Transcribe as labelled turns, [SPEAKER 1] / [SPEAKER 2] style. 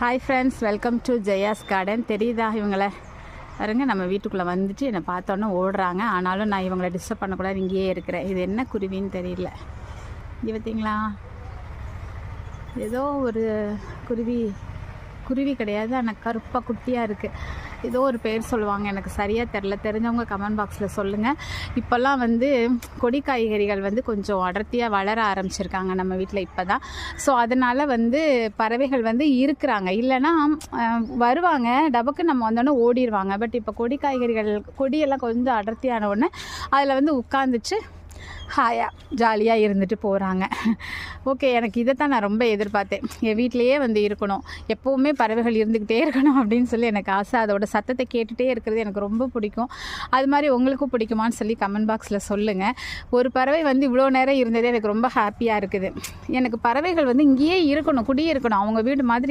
[SPEAKER 1] Hi friends, welcome to Jaya's garden. தெரியுதா இவங்கள பாருங்க, நம்ம வீட்டுக்குள்ளே வந்துட்டு என்னை பார்த்தோன்னே ஓடுறாங்க. ஆனாலும் நான் இவங்களை டிஸ்டர்ப் பண்ணக்கூடாது, இங்கேயே இருக்கிறேன். இது என்ன குருவின்னு தெரியல. இங்கே பார்த்தீங்களா, ஏதோ ஒரு குருவி கிடையாது, ஆனால் கருப்பாக குட்டியாக இருக்குது. ஏதோ ஒரு பேர் சொல்லுவாங்க, எனக்கு சரியாக தெரில. தெரிஞ்சவங்க கமெண்ட் பாக்ஸில் சொல்லுங்கள். இப்போல்லாம் கொடி காய்கறிகள் கொஞ்சம் அடர்த்தியாக வளர ஆரம்பிச்சிருக்காங்க நம்ம வீட்டில் இப்போ தான். ஸோ அதனால் பறவைகள் இருக்கிறாங்க. இல்லைன்னா வருவாங்க, டபக்கு நம்ம வந்தோடனே ஓடிடுவாங்க. பட் இப்போ கொடி காய்கறிகள் கொடியெல்லாம் கொஞ்சம் அடர்த்தியான உடனே அதில் உட்காந்துச்சு ஹாயாக ஜாலியாக இருந்துட்டு போகிறாங்க. ஓகே, எனக்கு இதை தான் நான் ரொம்ப எதிர்பார்த்தேன். என் வீட்டிலையே இருக்கணும், எப்போவுமே பறவைகள் இருந்துக்கிட்டே இருக்கணும் அப்படின்னு சொல்லி எனக்கு ஆசை. அதோட சத்தத்தை கேட்டுகிட்டே இருக்கிறது எனக்கு ரொம்ப பிடிக்கும். அது மாதிரி உங்களுக்கும் பிடிக்குமான்னு சொல்லி கமெண்ட் பாக்ஸில் சொல்லுங்கள். ஒரு பறவை இவ்வளோ நேரம் இருந்ததே எனக்கு ரொம்ப ஹாப்பியாக இருக்குது. எனக்கு பறவைகள் இங்கேயே இருக்கணும், குடியே இருக்கணும், அவங்க வீடு மாதிரி